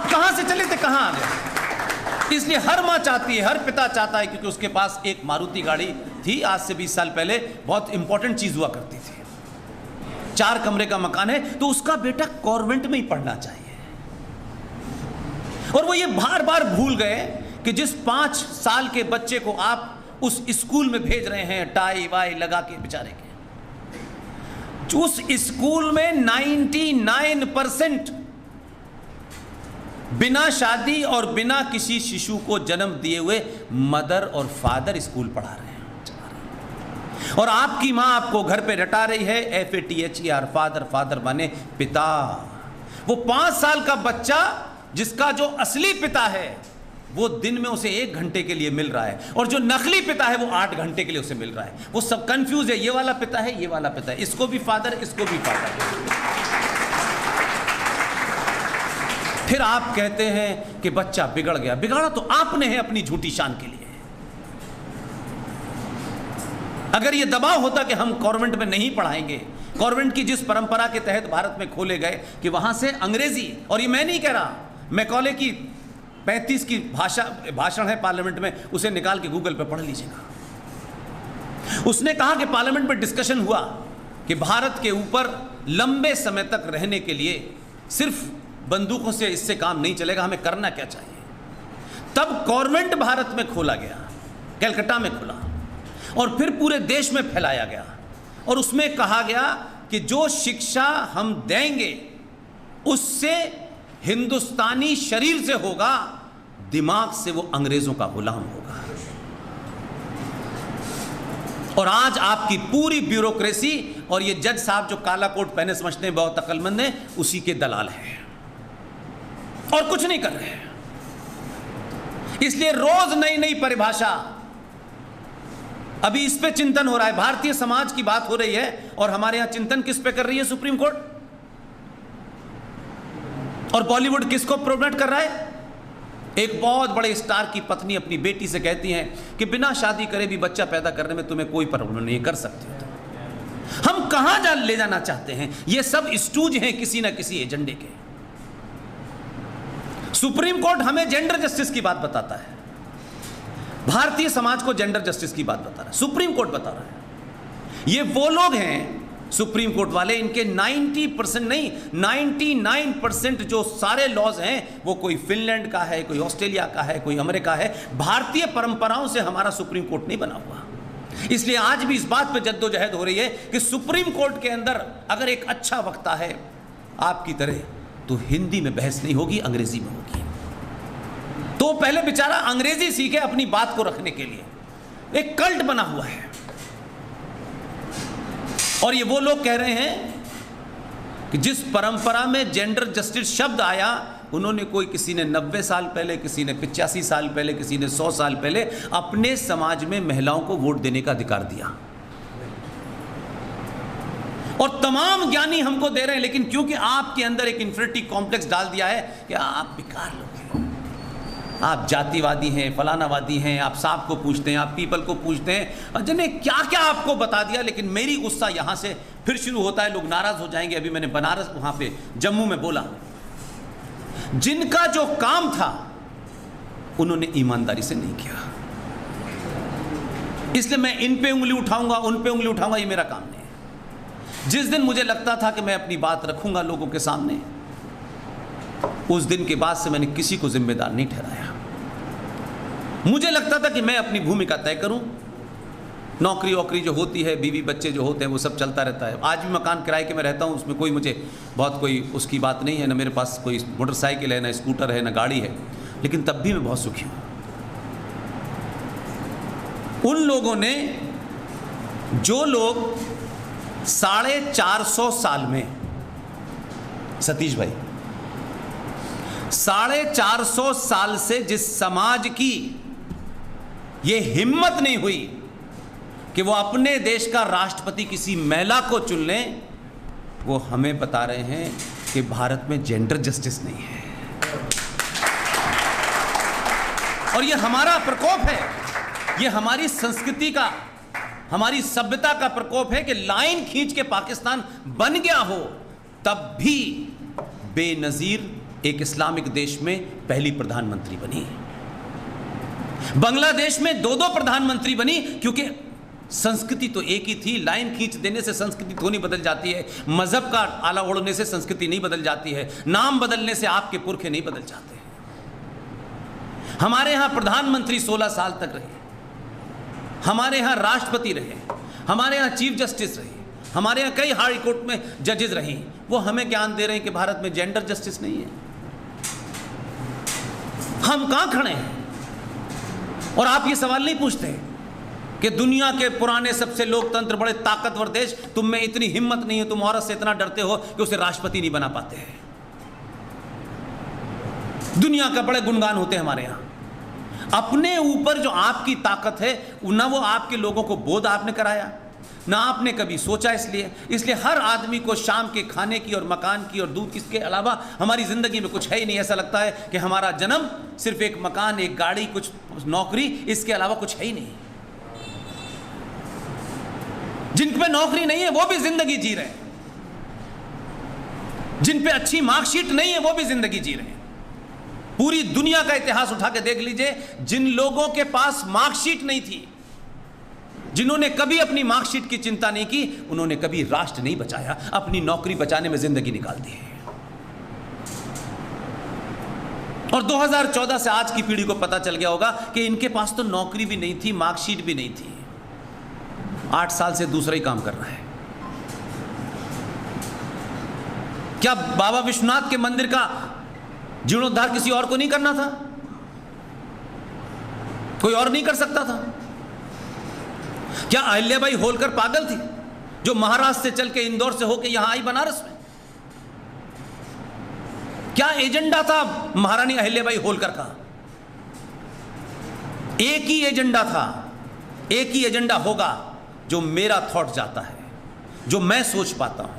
कहां से चले थे कहां आ गए। इसलिए हर मां चाहती है, हर पिता चाहता है, क्योंकि उसके पास एक मारुति गाड़ी थी, आज से 20 साल पहले बहुत इंपॉर्टेंट चीज हुआ करती थी, 4 कमरे का मकान है, तो उसका बेटा कॉन्वेंट में ही पढ़ना चाहिए। और वो ये बार बार भूल गए कि जिस 5 साल के बच्चे को आप उस स्कूल में भेज रहे हैं, टाई वाई लगा के बेचारे के, उस स्कूल में 99% बिना शादी और बिना किसी शिशु को जन्म दिए हुए मदर और फादर स्कूल पढ़ा रहे हैं। और आपकी मां आपको घर पे रटा रही है, FATHER, फादर, फादर माने पिता। वो 5 साल का बच्चा जिसका जो असली पिता है वो दिन में उसे 1 घंटे के लिए मिल रहा है, और जो नकली पिता है वो 8 घंटे के लिए उसे मिल रहा है। वो सब कंफ्यूज है, ये वाला पिता है, ये वाला पिता है, इसको भी फादर, इसको भी फादर। फिर आप कहते हैं कि बच्चा बिगड़ गया। बिगाड़ा तो आपने है अपनी झूठी शान के लिए। अगर ये दबाव होता कि हम कॉन्वेंट में नहीं पढ़ाएंगे, कॉन्वेंट की जिस परंपरा के तहत भारत में खोले गए कि वहां से अंग्रेजी, और ये मैं नहीं कह रहा, मैकॉले की 35 की भाषण है पार्लियामेंट में, उसे निकाल के गूगल पे पढ़ लीजिएगा। उसने कहा कि पार्लियामेंट में डिस्कशन हुआ कि भारत के ऊपर लंबे समय तक रहने के लिए सिर्फ बंदूकों से इससे काम नहीं चलेगा, हमें करना क्या चाहिए। तब कॉन्वेंट भारत में खोला गया, कलकत्ता में खुला, और फिर पूरे देश में फैलाया गया। और उसमें कहा गया कि जो शिक्षा हम देंगे उससे हिंदुस्तानी शरीर से होगा, दिमाग से वो अंग्रेजों का गुलाम होगा। और आज आपकी पूरी ब्यूरोक्रेसी और ये जज साहब जो काला कोट पहने समझते हैं बहुत अक्लमंद हैं, उसी के दलाल हैं और कुछ नहीं कर रहे हैं। इसलिए रोज नई नई परिभाषा, अभी इस पे चिंतन हो रहा है, भारतीय समाज की बात हो रही है, और हमारे यहां चिंतन किस पे कर रही है सुप्रीम कोर्ट, और बॉलीवुड किसको प्रोमोट कर रहा है। एक बहुत बड़े स्टार की पत्नी अपनी बेटी से कहती हैं कि बिना शादी करे भी बच्चा पैदा करने में तुम्हें कोई प्रॉब्लम नहीं, कर सकती हो। हम कहां ले जाना चाहते हैं। ये सब स्टूज हैं किसी ना किसी एजेंडे के। सुप्रीम कोर्ट हमें जेंडर जस्टिस की बात बताता है, भारतीय समाज को जेंडर जस्टिस की बात बता रहा है, सुप्रीम कोर्ट बता रहा है। ये वो लोग हैं सुप्रीम कोर्ट वाले, इनके 90% नहीं 99% जो सारे लॉज हैं वो कोई फिनलैंड का है, कोई ऑस्ट्रेलिया का है, कोई अमेरिका है। भारतीय परंपराओं से हमारा सुप्रीम कोर्ट नहीं बना हुआ। इसलिए आज भी इस बात पर जद्दोजहद हो रही है कि सुप्रीम कोर्ट के अंदर अगर एक अच्छा वक्ता है आपकी तरह, तो हिंदी में बहस नहीं होगी, अंग्रेजी में होगी। तो पहले बेचारा अंग्रेजी सीखे अपनी बात को रखने के लिए। एक कल्ट बना हुआ है। और ये वो लोग कह रहे हैं कि जिस परंपरा में जेंडर जस्टिस शब्द आया, उन्होंने कोई, किसी ने 90 साल पहले, किसी ने 85 साल पहले, किसी ने 100 साल पहले अपने समाज में महिलाओं को वोट देने का अधिकार दिया। और तमाम ज्ञानी हमको दे रहे हैं, लेकिन क्योंकि आपके अंदर एक इंफिनिटी कॉम्प्लेक्स डाल दिया है कि आप बेकार लोग हैं, आप जातिवादी हैं, फलानावादी हैं, आप सांप को पूछते हैं, आप पीपल को पूछते हैं, और जिन्हें क्या क्या आपको बता दिया। लेकिन मेरी गुस्सा यहां से फिर शुरू होता है, लोग नाराज हो जाएंगे। अभी मैंने बनारस, वहां पे जम्मू में बोला, जिनका जो काम था उन्होंने ईमानदारी से नहीं किया। इसलिए मैं इन पे उंगली उठाऊंगा, उन पे उंगली उठाऊंगा, ये मेरा काम नहीं है। जिस दिन मुझे लगता था कि मैं अपनी बात रखूंगा लोगों के सामने, उस दिन के बाद से मैंने किसी को जिम्मेदार नहीं ठहराया। मुझे लगता था कि मैं अपनी भूमिका तय करूं, नौकरी वोकरी जो होती है, बीवी बच्चे जो होते हैं, वो सब चलता रहता है। आज भी मकान किराए के मैं रहता हूं, उसमें कोई मुझे बहुत कोई उसकी बात नहीं है, ना मेरे पास कोई मोटरसाइकिल है, ना स्कूटर है, ना गाड़ी है, लेकिन तब भी मैं बहुत सुखी हूं। उन लोगों ने, जो लोग 450 साल में, सतीश भाई, 450 साल से जिस समाज की ये हिम्मत नहीं हुई कि वो अपने देश का राष्ट्रपति किसी महिला को चुन लें, वो हमें बता रहे हैं कि भारत में जेंडर जस्टिस नहीं है। और ये हमारा प्रकोप है, ये हमारी संस्कृति का, हमारी सभ्यता का प्रकोप है कि लाइन खींच के पाकिस्तान बन गया हो, तब भी बेनजीर एक इस्लामिक देश में पहली प्रधानमंत्री बनी। बांग्लादेश में 2-2 प्रधानमंत्री बनी, क्योंकि संस्कृति तो एक ही थी। लाइन खींच देने से संस्कृति तो नहीं बदल जाती है, मजहब का आला ओढ़ने से संस्कृति नहीं बदल जाती है, नाम बदलने से आपके पुरखे नहीं बदल जाते। हमारे यहां प्रधानमंत्री 16 साल तक रहे, हमारे यहां राष्ट्रपति रहे, हमारे यहां चीफ जस्टिस रहे, हमारे यहां कई हाई कोर्ट में जजेस रही। वो हमें ज्ञान दे रहे हैं कि भारत में जेंडर जस्टिस नहीं है। हम कहां खड़े हैं? और आप ये सवाल नहीं पूछते कि दुनिया के पुराने सबसे लोकतंत्र, बड़े ताकतवर देश, तुम में इतनी हिम्मत नहीं है, तुम औरत से इतना डरते हो कि उसे राष्ट्रपति नहीं बना पाते हैं। दुनिया का बड़े गुणगान होते हैं हमारे यहां। अपने ऊपर जो आपकी ताकत है, ना वो आपके लोगों को बोध आपने कराया, ना आपने कभी सोचा। इसलिए हर आदमी को शाम के खाने की और मकान की और दूध, इसके अलावा हमारी जिंदगी में कुछ है ही नहीं। ऐसा लगता है कि हमारा जन्म सिर्फ एक मकान, एक गाड़ी, कुछ नौकरी, इसके अलावा कुछ है ही नहीं। जिन पे नौकरी नहीं है वो भी जिंदगी जी रहे हैं, जिन पे अच्छी मार्कशीट नहीं है वो भी जिंदगी जी रहे हैं। पूरी दुनिया का इतिहास उठा के देख लीजिए, जिन लोगों के पास मार्कशीट नहीं थी, जिन्होंने कभी अपनी मार्कशीट की चिंता नहीं की, उन्होंने कभी राष्ट्र नहीं बचाया, अपनी नौकरी बचाने में जिंदगी निकाल दी है। और 2014 से आज की पीढ़ी को पता चल गया होगा कि इनके पास तो नौकरी भी नहीं थी, मार्कशीट भी नहीं थी। 8 साल से दूसरा ही काम कर रहा है। क्या बाबा विश्वनाथ के मंदिर का जीर्णोद्धार किसी और को नहीं करना था? कोई और नहीं कर सकता था? क्या अहिल्याबाई होलकर पागल थी जो महाराष्ट्र से चल के, इंदौर से होकर यहां आई बनारस में? क्या एजेंडा था महारानी अहिल्याबाई होलकर का? एक ही एजेंडा था, एक ही एजेंडा होगा जो मेरा थॉट जाता है, जो मैं सोच पाता हूं।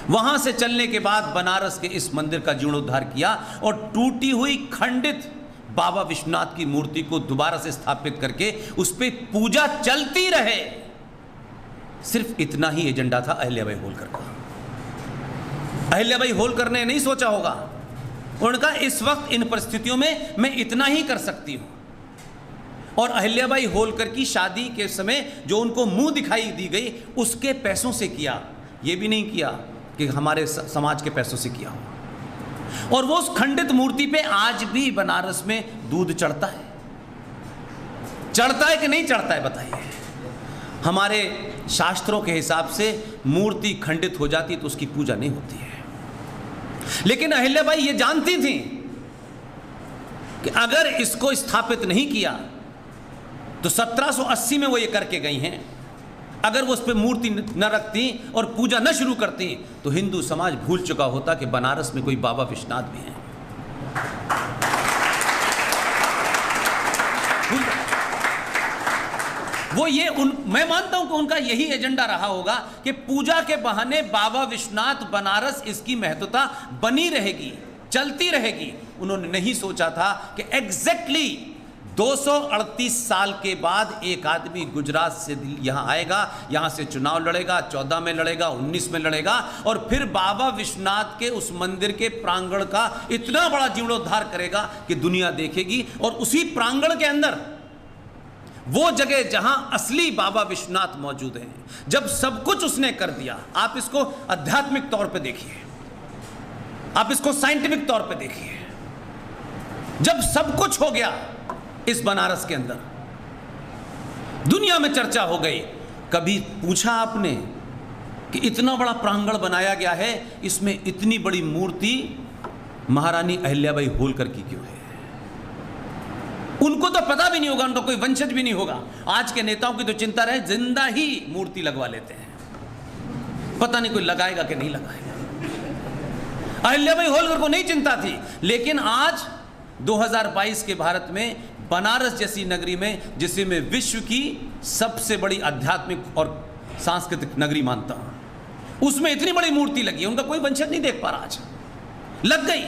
वहां से चलने के बाद बनारस के इस मंदिर का जीर्णोद्धार किया और टूटी हुई खंडित बाबा विश्वनाथ की मूर्ति को दोबारा से स्थापित करके उस पर पूजा चलती रहे। सिर्फ इतना ही एजेंडा था अहिल्याबाई होलकर का। अहिल्याबाई होलकर ने नहीं सोचा होगा, उनका इस वक्त इन परिस्थितियों में मैं इतना ही कर सकती हूं। और अहिल्याबाई होलकर की शादी के समय जो उनको मुंह दिखाई दी गई, उसके पैसों से किया, यह भी नहीं किया कि हमारे समाज के पैसों से किया हो। और वो उस खंडित मूर्ति पे आज भी बनारस में दूध चढ़ता है। चढ़ता है कि नहीं चढ़ता है बताइए? हमारे शास्त्रों के हिसाब से मूर्ति खंडित हो जाती तो उसकी पूजा नहीं होती है। लेकिन अहिल्याबाई ये जानती थी कि अगर इसको स्थापित नहीं किया तो 1780 में वो ये करके गई हैं, अगर वो उस पर मूर्ति न रखती और पूजा न शुरू करती तो हिंदू समाज भूल चुका होता कि बनारस में कोई बाबा विश्वनाथ भी हैं। वो ये मैं मानता हूं कि उनका यही एजेंडा रहा होगा कि पूजा के बहाने बाबा विश्वनाथ बनारस, इसकी महत्वता बनी रहेगी, चलती रहेगी। उन्होंने नहीं सोचा था कि एग्जैक्टली 238 साल के बाद एक आदमी गुजरात से यहां आएगा, यहां से चुनाव लड़ेगा, 14 में लड़ेगा, 19 में लड़ेगा, और फिर बाबा विश्वनाथ के उस मंदिर के प्रांगण का इतना बड़ा जीर्णोद्धार करेगा कि दुनिया देखेगी। और उसी प्रांगण के अंदर वो जगह जहां असली बाबा विश्वनाथ मौजूद हैं, जब सब कुछ उसने कर दिया। आप इसको आध्यात्मिक तौर पे देखिए, आप इसको साइंटिफिक तौर पे देखिए। जब सब कुछ हो गया इस बनारस के अंदर, दुनिया में चर्चा हो गई। कभी पूछा आपने कि इतना बड़ा प्रांगण बनाया गया है, इसमें इतनी बड़ी मूर्ति महारानी अहिल्याबाई होलकर की क्यों है? उनको तो पता भी नहीं होगा, उनका कोई वंशज भी नहीं होगा। आज के नेताओं की तो चिंता रहे, जिंदा ही मूर्ति लगवा लेते हैं, पता नहीं कोई लगाएगा कि नहीं लगाएगा। अहिल्याबाई होलकर को नहीं चिंता थी। लेकिन आज 2022 के भारत में बनारस जैसी नगरी में, जिसे मैं विश्व की सबसे बड़ी आध्यात्मिक और सांस्कृतिक नगरी मानता हूं, उसमें इतनी बड़ी मूर्ति लगी है, उनका कोई वंशज नहीं देख पा रहा। आज लग गई।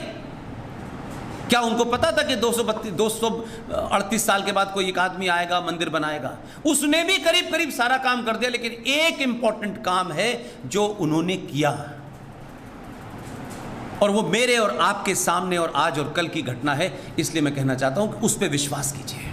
क्या उनको पता था कि 238 साल के बाद कोई एक आदमी आएगा, मंदिर बनाएगा? उसने भी करीब करीब सारा काम कर दिया, लेकिन एक इंपॉर्टेंट काम है जो उन्होंने किया, और वो मेरे और आपके सामने और आज और कल की घटना है, इसलिए मैं कहना चाहता हूं कि उस पर विश्वास कीजिए।